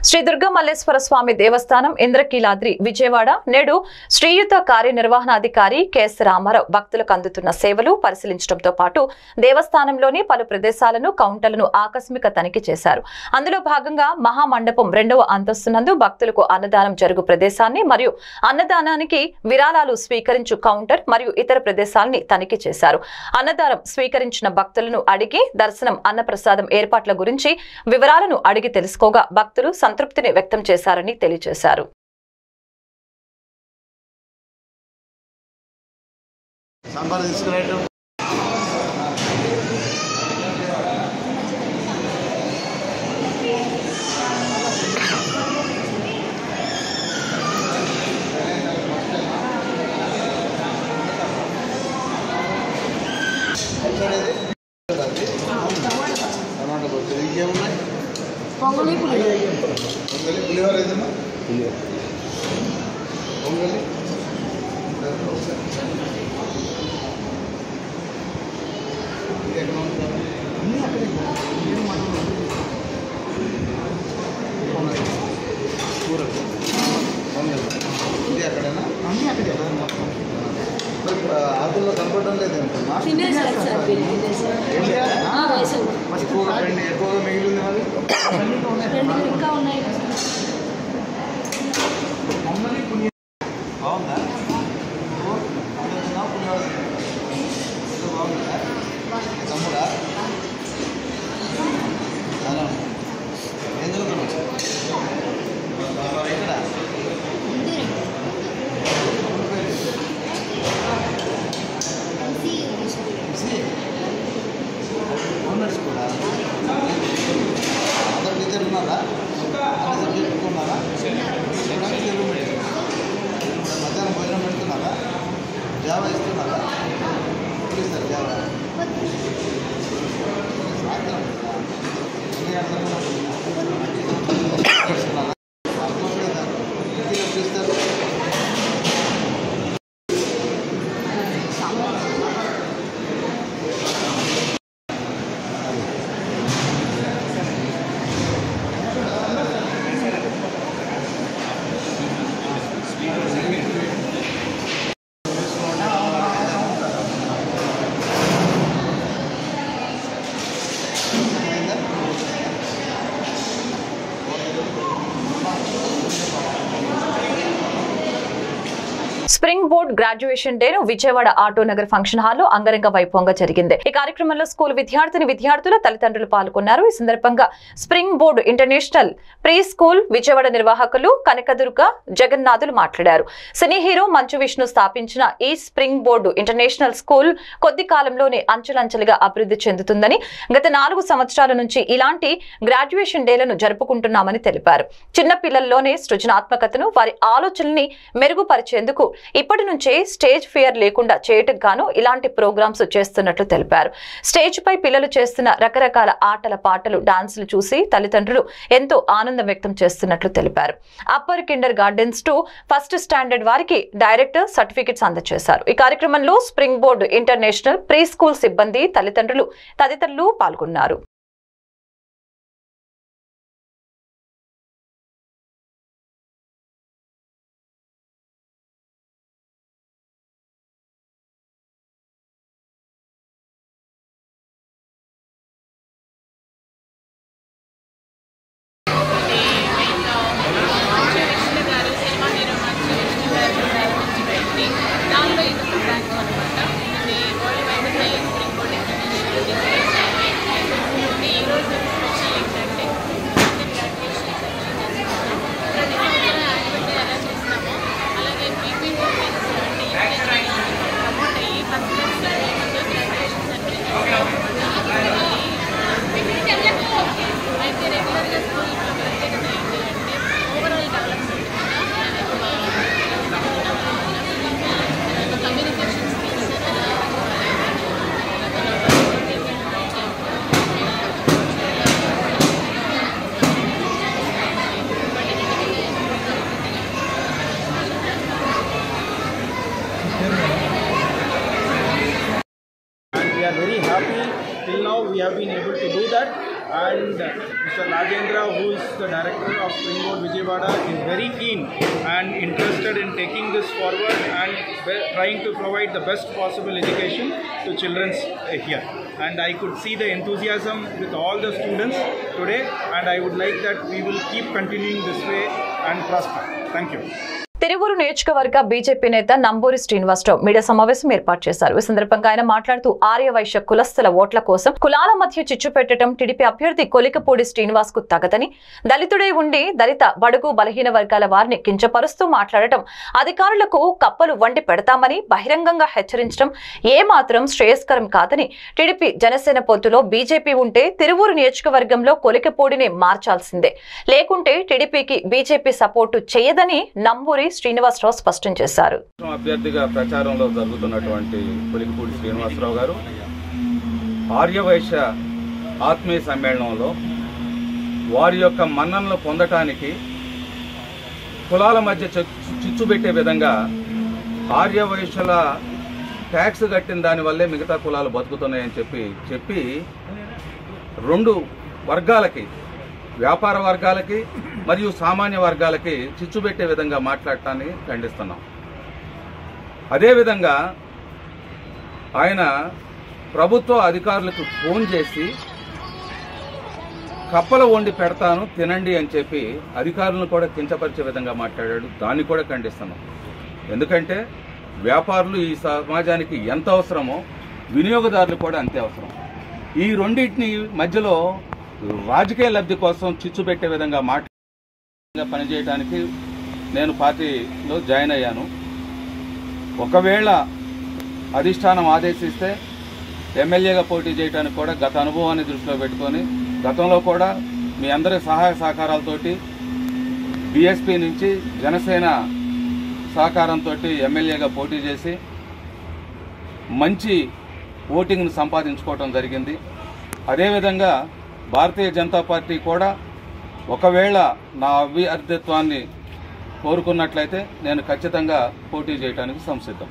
శ్రీ దుర్గా మల్లేశ్వర స్వామి దేవస్థానం ఇంద్రకీలాద్రి విజయవాడ నేడు శ్రీయుత కార్యనిర్వహణాధికారి కెఎస్ రామారావు భక్తులకు అందుతున్న సేవలు పరిశీలించడంతో పాటు దేవస్థానంలోని పలు ప్రదేశాలను కౌంటర్లను ఆకస్మిక తనిఖీ చేశారు. అందులో భాగంగా మహామండపం 2వ అంతస్తునందు భక్తులకు అన్నదానం జరుగు ప్రదేశాన్ని మరియు అన్నదానానికి విరాళాలు స్వీకరించు కౌంటర్ మరియు ఇతర ప్రదేశాలని తనిఖీ చేశారు. అన్నదానం స్వీకరించిన భక్తులను అడిగి దర్శనం అన్నప్రసాదం ఏర్పాట్ల గురించి వివరాలను అడిగి తెలుసుకోగా భక్తులు సంతృప్తిని వ్యక్తం చేశారని తెలియజేశారు. పొంగలి పులిహోర ఏదన్నా పొంగలి అన్నీ అక్కడే కూర ఇది అక్కడేనా అన్నీ అక్కడే ఆకుల్లో కనపడడం లేదంటున్నా ఎక్కువగా మిగిలింది మరి ఇంకా ఉన్నాయి. బాగుందా బాగుందా తమ్ముడా ఏం చదువుతున్నావు ఎక్కడ ఓనర్స్ కూడా అందరు ఇద్దరు ఉన్నారా అన్ని సబ్జెక్ట్ ఉన్నారా తెలుగు మీడియం మధ్యాహ్నం భోజనం పెడుతున్నారా జావా ఇస్తున్నారా ఇస్తారు జావా సాయంత్రం ఎన్ని గంటలకు ఇస్తారు స్ప్రింగ్ బోర్డ్ గ్రాడ్యుయేషన్ డే ను Vijayawada auto Nagar function hall లో అంగరంగ వైభవంగా జరిగింది. ఈ కార్యక్రమంలో స్కూల్ విద్యార్థుల తల్లిదండ్రులు పాల్గొన్నారు. ఈ సందర్భంగా spring board international pre school Vijayawada నిర్వాహకులు కనకదుర్గ జగన్నాథులు మాట్లాడారు. సినీ హీరో మంచు విష్ణు స్థాపించిన ఈ స్ప్రింగ్ బోర్డు ఇంటర్నేషనల్ స్కూల్ కొద్ది కాలంలోనే అంచెలంచెలుగా అభివృద్ధి చెందుతుందని, గత 4 సంవత్సరాల నుంచి ఇలాంటి గ్రాడ్యుయేషన్ డేలను జరుపుకుంటున్నామని తెలిపారు. చిన్న పిల్లల్లోనే సృజనాత్మకతను, వారి ఆలోచనల్ని మెరుగుపరిచేందుకు ఇప్పటి నుంచే స్టేజ్ ఫియర్ లేకుండా చేయటం గాను ఇలాంటి ప్రోగ్రామ్స్ చేస్తున్నట్లు తెలిపారు. స్టేజ్ పై పిల్లలు చేస్తున్న రకరకాల ఆటల పాటలు డాన్సులు చూసి తల్లిదండ్రులు ఎంతో ఆనందం వ్యక్తం చేస్తున్నట్లు తెలిపారు. Upper Kinder gardens to first standard వారికి డైరెక్టర్ సర్టిఫికెట్స్ అందజేశారు. ఈ కార్యక్రమంలో spring board international pre school సిబ్బంది, తల్లిదండ్రులు తదితరులు పాల్గొన్నారు. are very happy till now we have been able to do that. and Mr. Rajendra, who is the director of Springboard Vijayawada, is very keen and interested in taking this forward and trying to provide the best possible education to children here. And I could see the enthusiasm with all the students today, and I would like that we will keep continuing this way and prosper. Thank you. Tiruvuru నియోజకవర్గ BJP నేత Namburi Srinivasarao media సమావేశం ఏర్పాటు చేశారు. ఈ సందర్భంగా ఆయన మాట్లాడుతూ ఆర్యవైశ్య కులస్తుల ఓట్ల కోసం కులాల మధ్య చిచ్చు పెట్టడం టీడీపీ అభ్యర్థి కొలికపూడి శ్రీనివాస్ కు తగదని, దళితుడై ఉండి దళిత బడుగు బలహీన వర్గాల వారిని కించపరుస్తూ మాట్లాడటం, అధికారులకు కప్పలు వండి పెడతామని బహిరంగంగా హెచ్చరించడం ఏమాత్రం శ్రేయస్కరం కాదని, టీడీపీ జనసేన పొత్తులో బీజేపీ ఉంటే తిరువూరు నియోజకవర్గంలో కొలికపూడిని మార్చాల్సిందే, లేకుంటే టీడీపీకి బీజేపీ సపోర్టు చేయదని నంబూరి శ్రీనివాసరావు స్పష్టం చేశారు. అభ్యర్థిగా ప్రచారంలో జరుగుతున్నటువంటి కొలికపూడి శ్రీనివాసరావు గారు ఆర్యవైశ్య ఆత్మీయ సమ్మేళనంలో వారి యొక్క మన్ననలు పొందటానికి కులాల మధ్య చిచ్చుబెట్టే విధంగా ఆర్యవైశ్యుల ట్యాక్స్ కట్టిన దానివల్లే మిగతా కులాలు బతుకుతున్నాయని చెప్పి రెండు వర్గాలకి, వ్యాపార వర్గాలకి మరియు సామాన్య వర్గాలకి చిచ్చుబెట్టే విధంగా మాట్లాడటాన్ని ఖండిస్తున్నాం. అదేవిధంగా ఆయన ప్రభుత్వ అధికారులకు ఫోన్ చేసి కప్పల వండి పెడతాను తినండి అని చెప్పి అధికారులను కూడా కించపరిచే విధంగా మాట్లాడాడు. దాన్ని కూడా ఖండిస్తున్నాం. ఎందుకంటే వ్యాపారులు ఈ సమాజానికి ఎంత అవసరమో వినియోగదారులు కూడా అంతే అవసరం. ఈ రెండింటిని మధ్యలో రాజకీయ లబ్ధి కోసం చిచ్చు పెట్టే విధంగా పనిచేయడానికి నేను పార్టీలో జాయిన్ అయ్యాను. ఒకవేళ అధిష్టానం ఆదేశిస్తే ఎమ్మెల్యేగా పోటీ చేయడానికి కూడా గత అనుభవాన్ని దృష్టిలో పెట్టుకొని గతంలో కూడా మీ అందరి సహాయ సహకారాలతోటి బీఎస్పీ నుంచి జనసేన సహకారంతో ఎమ్మెల్యేగా పోటీ చేసి మంచి ఓటింగ్ను సంపాదించుకోవడం జరిగింది. అదేవిధంగా భారతీయ జనతా పార్టీ కూడా ఒకవేళ నా అభ్యర్థిత్వాన్ని కోరుకున్నట్లయితే నేను ఖచ్చితంగా పోటీ చేయడానికి సంసిద్ధం.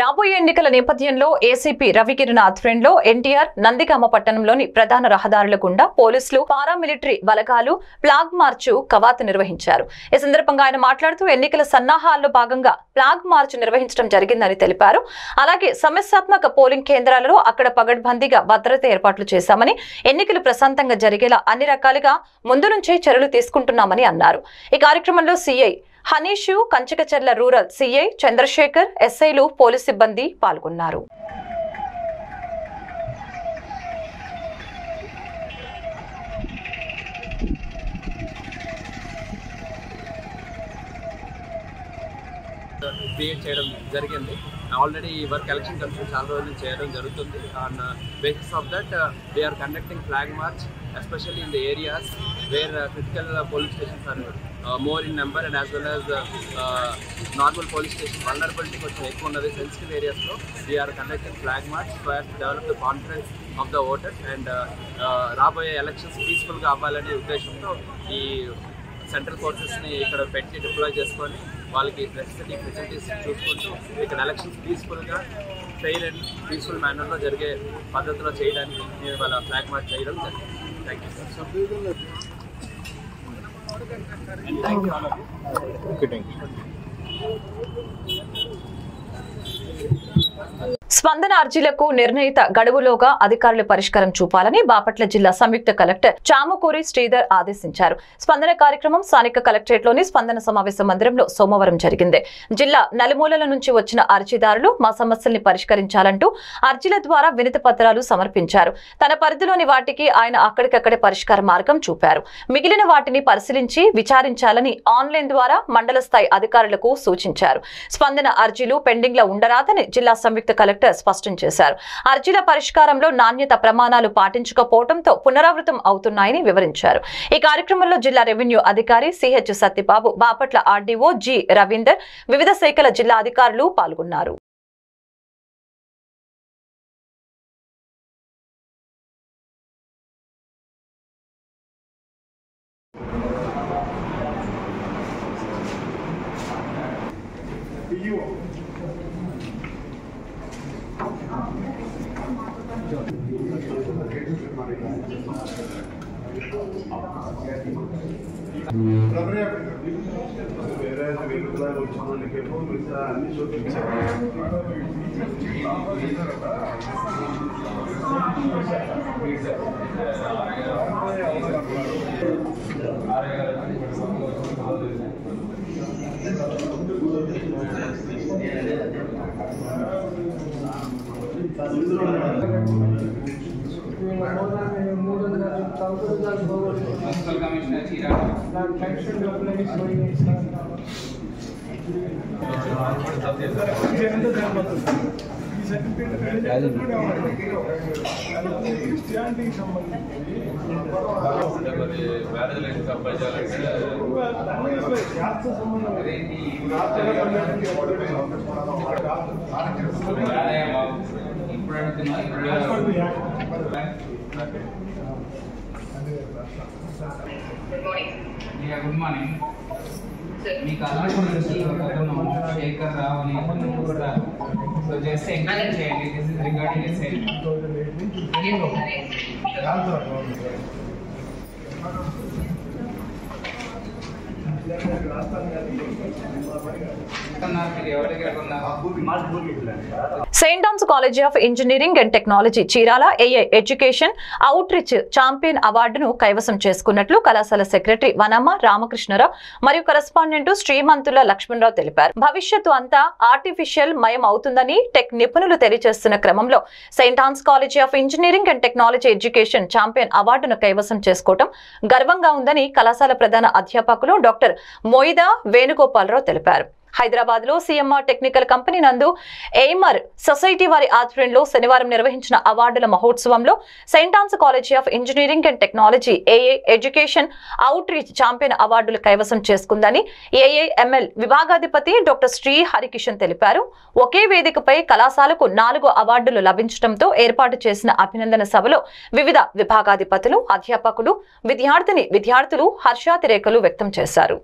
రాబోయే ఎన్నికల నేపథ్యంలో ఏసీపీ రవికిరణ్ ఆధ్వర్యంలో ఎన్టీఆర్ నందిగామ పట్టణంలోని ప్రధాన రహదారుల గుండా పోలీసులు, పారామిలిటరీ బలగాలు ఫ్లాగ్ మార్చు కవాతు నిర్వహించారు. ఈ సందర్భంగా ఆయన మాట్లాడుతూ ఎన్నికల సన్నాహాల్లో భాగంగా ఫ్లాగ్ మార్చ్ నిర్వహించడం జరిగిందని తెలిపారు. అలాగే సమస్యాత్మక పోలింగ్ కేంద్రాలలో అక్కడ పగడ్బందీగా భద్రత ఏర్పాట్లు చేశామని, ఎన్నికలు ప్రశాంతంగా జరిగేలా అన్ని రకాలుగా ముందు నుంచే చర్యలు తీసుకుంటున్నామని అన్నారు. ఈ కార్యక్రమంలో CI Hanish, Kanchikacherla rural CI Chandrashekar, ఎస్ఐలు, పోలీస్ సిబ్బంది పాల్గొన్నారు. క్రియేట్ చేయడం జరిగింది. ఆల్రెడీ ఈ వర్క్ ఎలక్షన్ కమిషన్ చాలా రోజులు చేయడం జరుగుతుంది. On basis of that we are conducting flag march especially in the areas where critical polling stations are more in number and as well as normal polling station vulnerability కొంచెం ఎక్కువ ఉన్నది sensitive ఏరియాస్లో. We are conducting flag march for develop the confidence of the voters and రాబోయే elections పీస్ఫుల్గా అవ్వాలనే ఉద్దేశంతో ఈ central ఫోర్సెస్ని ఇక్కడ పెట్టి డిప్లాయ్ చేసుకొని వాళ్ళకి నెసెసిటీ ఫెసిలిటీస్ చూసుకుంటూ ఇక్కడ ఎలక్షన్స్ పీస్ఫుల్గా ఫెయిర్ అండ్ పీస్ఫుల్ మేనర్లో జరిగే పద్ధతిలో చేయడానికి నేను వాళ్ళ ఫ్లాగ్ మార్చ్ చేయడం జరిగింది. Thank you sir. స్పందన అర్జీలకు నిర్ణయిత గడువులోగా అధికారులు పరిష్కారం చూపాలని బాపట్ల జిల్లా సంయుక్త కలెక్టర్ చామకూరి శ్రీధర్ ఆదేశించారు. స్పందన కార్యక్రమం స్థానిక కలెక్టరేట్లోని స్పందన సమావేశ మందిరంలో సోమవారం జరిగింది. జిల్లా నలుమూలల నుంచి వచ్చిన అర్జీదారులు మా సమస్యల్ని పరిష్కరించాలంటూ అర్జీల ద్వారా వినతి పత్రాలు సమర్పించారు. తన పరిధిలోని వాటికి ఆయన అక్కడికక్కడే పరిష్కార మార్గం చూపారు. మిగిలిన వాటిని పరిశీలించి విచారించాలని ఆన్లైన్ ద్వారా మండల స్థాయి అధికారులకు సూచించారు. స్పందన అర్జీలు పెండింగ్ లో ఉండరాదని జిల్లా సంయుక్త కలెక్టర్ స్పష్టం చేశారు. అర్జీల పరిష్కారంలో నాణ్యత ప్రమాణాలు పాటించకపోవడంతో పునరావృతం అవుతున్నాయని వివరించారు. ఈ కార్యక్రమంలో జిల్లా రెవెన్యూ అధికారి CH Satyababu, Bapatla RDO G Ravinder, వివిధ శాఖల జిల్లా అధికారులు పాల్గొన్నారు. Good morning. మీ కాలేజ్ నుంచి శేఖర్ రావు అని కూడా సో జస్ట్ ఎంకరేజ్ చేయండి. This is regarding a sale. Saint Ann's college of engineering and technology Chirala AI education outreach champion అవార్డును కైవసం చేసుకున్నట్లు కళాశాల సెక్రటరీ వనమ్మ రామకృష్ణరావు మరియు కరెస్పాండెంట్ శ్రీమంతుల లక్ష్మణరావు తెలిపారు. భవిష్యత్తు అంతా ఆర్టిఫిషియల్ మయం అవుతుందని టెక్ నిపుణులు తెలియజేస్తున్న క్రమంలో saint Ann's college of engineering and technology education champion అవార్డును కైవసం చేసుకోవడం గర్వంగా ఉందని కళాశాల ప్రధాన అధ్యాపకులు డాక్టర్ మోయిదా వేణుగోపాలరావు తెలిపారు. హైదరాబాద్ లో సిఎంఆర్ టెక్నికల్ కంపెనీ నందు ఎయిమర్ సొసైటీ వారి ఆధ్వర్యంలో శనివారం నిర్వహించిన అవార్డుల మహోత్సవంలో saint Ann's college of engineering and technology AI education outreach champion అవార్డులు కైవసం చేసుకుందని ఏఐఎంఎల్ విభాగాధిపతి డాక్టర్ శ్రీ హరికిషన్ తెలిపారు. ఒకే వేదికపై కళాశాలకు 4 అవార్డులు లభించడంతో ఏర్పాటు చేసిన అభినందన సభలో వివిధ విభాగాధిపతులు, అధ్యాపకులు, విద్యార్థులు హర్షాతిరేకలు వ్యక్తం చేశారు.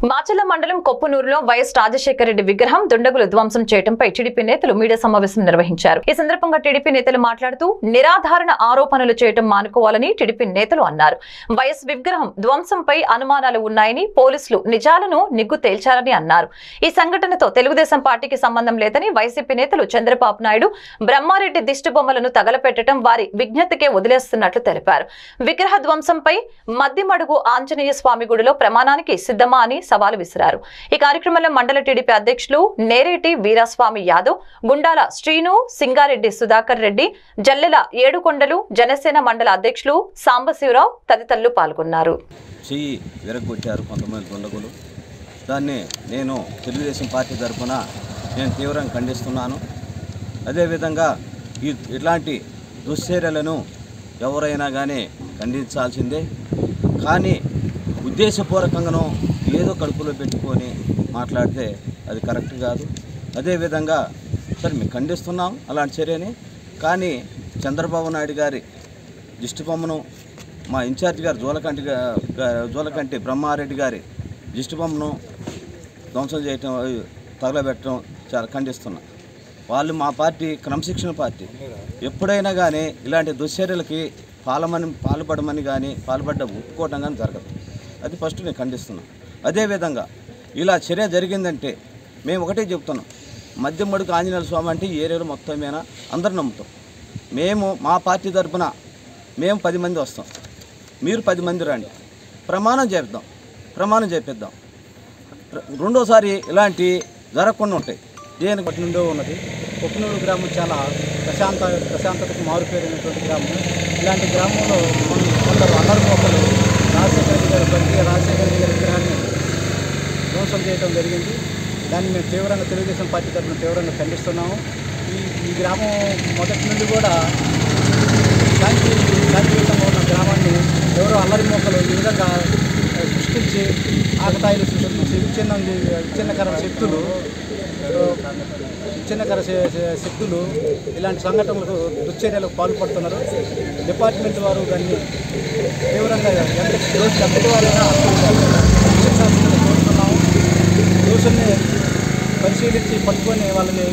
మాచర్ల మండలం కొప్పునూరులో వైఎస్ రాజశేఖర రెడ్డి విగ్రహం దుండగులు ధ్వంసం చేయడంపై టీడీపీ నేతలు మీడియా సమావేశం నిర్వహించారు. ఈ సందర్భంగా టీడీపీ నేతలు మాట్లాడుతూ నిరాధారణ ఆరోపణలు చేయడం మానుకోవాలని టీడీపీ నేతలు అన్నారు. వైఎస్ విగ్రహం ధ్వంసంపై అనుమానాలు ఉన్నాయని పోలీసులు నిజాలను నిగ్గు తేల్చారని అన్నారు. ఈ సంఘటనతో తెలుగుదేశం పార్టీకి సంబంధం లేదని వైసీపీ నేతలు చంద్రబాబు నాయుడు బ్రహ్మారెడ్డి దిష్టిబొమ్మలను తగలపెట్టడం వారి విజ్ఞతకే వదిలేస్తున్నట్లు తెలిపారు. విగ్రహ ధ్వంసంపై మద్దిమడుగు ఆంజనేయ స్వామి గుడిలో ప్రమాణానికి సిద్ధమా అని సవాలు విసిరారు. ఈ కార్యక్రమంలో మండల టీడీపీ అధ్యక్షులు నేరేటి వీరస్వామి యాదవ్, గుండాల శ్రీను, సింగారెడ్డి సుధాకర్ రెడ్డి, జల్లెల ఏడుకొండలు, జనసేన మండల అధ్యక్షులు సాంబశివరావు తదితరులు పాల్గొన్నారు. చెయ్యి విరగొట్టారు కొంతమంది దుండగులు. దాన్ని నేను తెలుగుదేశం పార్టీ తరఫున నేను తీవ్రంగా ఖండిస్తున్నాను. అదేవిధంగా ఇట్లాంటి దుశ్చర్యలను ఎవరైనా కానీ ఖండించాల్సిందే. కానీ ఉద్దేశపూర్వకంగానూ ఏదో కడుపులో పెట్టుకొని మాట్లాడితే అది కరెక్ట్ కాదు. అదేవిధంగా సరే మేము ఖండిస్తున్నాం అలాంటి చర్యని. కానీ చంద్రబాబు నాయుడు గారి దిష్టిబొమ్మను మా ఇన్ఛార్జి గారు జోలకంటి బ్రహ్మారెడ్డి గారి దిష్టిబొమ్మను ధ్వంసం చేయటం, తగలబెట్టడం చాలా ఖండిస్తున్నాం. వాళ్ళు మా పార్టీ క్రమశిక్షణ పార్టీ. ఎప్పుడైనా కానీ ఇలాంటి దుశ్చర్యలకి పాల్పడమని కానీ ఒప్పుకోవటం కానీ జరగదు. అది ఫస్ట్ నేను ఖండిస్తున్నాను. అదేవిధంగా ఇలా చర్య జరిగిందంటే మేము ఒకటే చెప్తున్నాం, మద్దిమడుగు ఆంజనేయ స్వామి అంటే ఈ ఏరియాలో మొత్తం మీద అందరూ నమ్ముతాం. మేము మా పార్టీ తరఫున మేము 10 మంది వస్తాం, మీరు 10 మంది రండి, ప్రమాణం చేపిద్దాం. రెండోసారి ఇలాంటి జరగకుండా ఉంటాయి. దేనికి పట్టి నుండో ఉన్నది. కొప్పునూరు గ్రామం చాలా ప్రశాంతతకు మారుపేరినటువంటి గ్రామం. ఇలాంటి గ్రామంలో కొందరు అనర్మోకలు రాజశేఖర రెడ్డి గారి విగ్రహాన్ని ధ్వంసం చేయడం జరిగింది. దాన్ని మేము తెలుగుదేశం పార్టీ తరఫున తీవ్రంగా ఖండిస్తున్నాము. ఈ గ్రామం మొదటి నుండి కూడా శాంతియుతంగా ఉన్న గ్రామాన్ని ఎవరో అల్లరి మోకలు ఈ విధంగా సృష్టించి ఆకతాయిలు సృష్టించి విచ్ఛిన్నకర శక్తులు దౌర్జన్యకర శక్తులు ఇలాంటి సంఘటనలకు దుశ్చర్యలకు పాల్పడుతున్నారు. డిపార్ట్మెంట్ వారు దాన్ని తీవ్రంగా ఎంతటి వారైనా కోరుతున్నాము. దోషుల్ని పరిశీలించి పట్టుకొని వాళ్ళని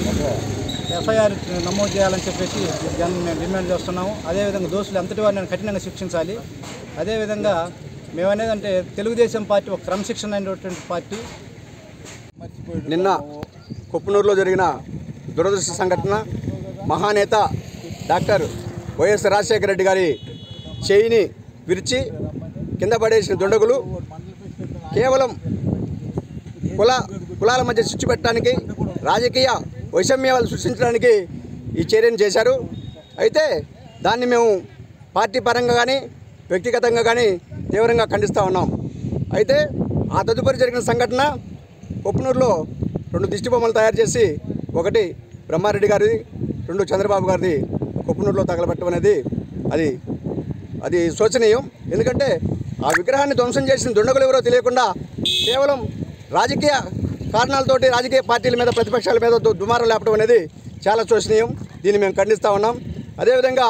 ఎఫ్ఐఆర్ నమోదు చేయాలని చెప్పేసి దాన్ని మేము డిమాండ్ చేస్తున్నాము. అదేవిధంగా దోషులు ఎంతటి వారిని కఠినంగా శిక్షించాలి. అదేవిధంగా మేమనేదంటే తెలుగుదేశం పార్టీ ఒక క్రమశిక్షణ అయినటువంటి పార్టీ. నిన్న కొప్పునూరులో జరిగిన దురదృష్ట సంఘటన మహానేత డాక్టర్ వైఎస్ రాజశేఖర రెడ్డి గారి చేయిని విరిచి కింద పడేసిన దుండగులు కేవలం కులాల మధ్య చిచ్చు పెట్టడానికి, రాజకీయ వైషమ్యాలు సృష్టించడానికి ఈ చర్యను చేశారు. అయితే దాన్ని మేము పార్టీ పరంగా కానీ వ్యక్తిగతంగా కానీ తీవ్రంగా ఖండిస్తూ ఉన్నాం. అయితే ఆ తదుపరి జరిగిన సంఘటన కొప్పునూరులో 2 దిష్టి బొమ్మలు తయారు చేసి, ఒకటి బ్రహ్మారెడ్డి గారిది, 2 చంద్రబాబు గారిది కొప్పునూరులో తగలబెట్టడం అనేది అది శోచనీయం. ఎందుకంటే ఆ విగ్రహాన్ని ధ్వంసం చేసిన దుండగులు ఎవరో తెలియకుండా కేవలం రాజకీయ కారణాలతోటి రాజకీయ పార్టీల మీద, ప్రతిపక్షాల మీద దుమారం లేపడం అనేది చాలా శోచనీయం. దీన్ని మేము ఖండిస్తూ ఉన్నాం. అదేవిధంగా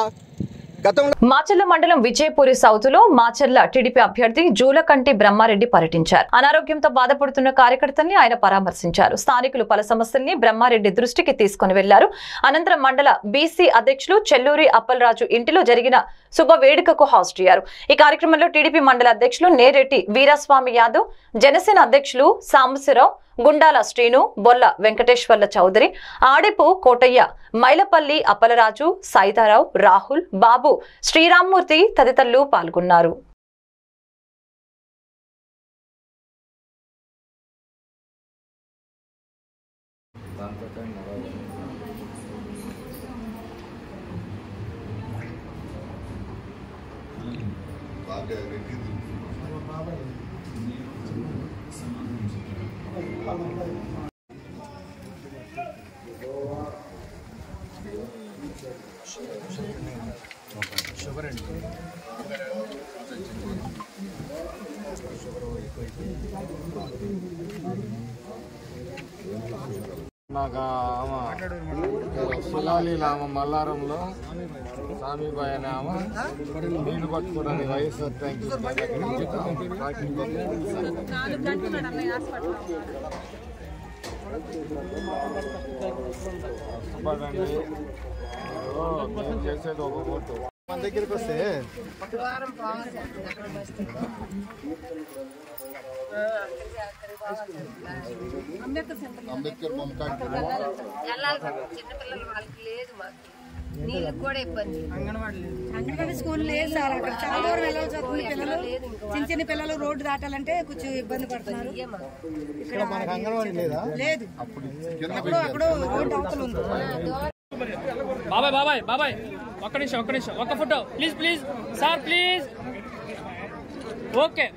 మాచర్ల మండలం విజయపూరి సౌత్ లో మాచర్ల టీడీపీ అభ్యర్థి జూలకంటి బ్రహ్మారెడ్డి పర్యటించారు. అనారోగ్యంతో బాధపడుతున్న కార్యకర్తల్ని ఆయన పరామర్శించారు. స్థానికులు పలు సమస్యల్ని బ్రహ్మారెడ్డి దృష్టికి తీసుకుని వెళ్లారు. అనంతరం మండల బీసీ అధ్యక్షులు చెల్లూరి అప్పలరాజు ఇంటిలో జరిగిన శుభ వేడుకకు హాజరు అయ్యారు. ఈ కార్యక్రమంలో టీడీపీ మండల అధ్యక్షులు నేరెడ్డి వీరాస్వామి యాదవ్, జనసేన అధ్యక్షులు సాంబశివరావు, గుండాల శ్రీను, బొల్ల వెంకటేశ్వర్ల చౌదరి, ఆడెపు కోటయ్య, మైలపల్లి అప్పలరాజు, సైతారావు, రాహుల్, బాబు, శ్రీరామ్మూర్తి తదితరులు పాల్గొన్నారు. శిలాలీలామ మల్లారంలో సామీబాయ్ అనే ఆమె నీళ్లు పట్టుకోవడానికి వైఎస్ఆర్ ట్యాంక్ చేసేది ఒక ఓటు మన దగ్గరికి వస్తే అంబేద్కర్ చిన్నపిల్లలు వాళ్ళకి లేదు, మాకు నీళ్ళకి కూడా ఇబ్బంది. అంగన్వాడీ స్కూల్ లేదు సార్. అక్కడ చాలా దూరం వెళ్ళాలి చదువుకునే పిల్లలు, చిన్న పిల్లలు రోడ్డు దాటాలంటే కొంచెం ఇబ్బంది పడుతున్నారు. ఇక్కడ మనకు అంగన్వాడీ లేదా? లేదు, అప్పుడు రోడ్డు అవతల ఉంది. బాబాయ్ బాబాయ్ బాబాయ్ ఒక్క నిమిషం ఒక్క photo please sir please. Okay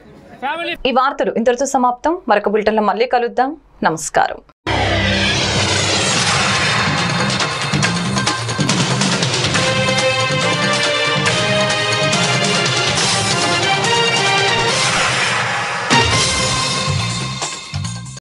family. ఈ వార్తలు ఇంతటితో సమాప్తం. మరొక బులెటిన్లో మళ్ళీ కలుద్దాం. నమస్కారం.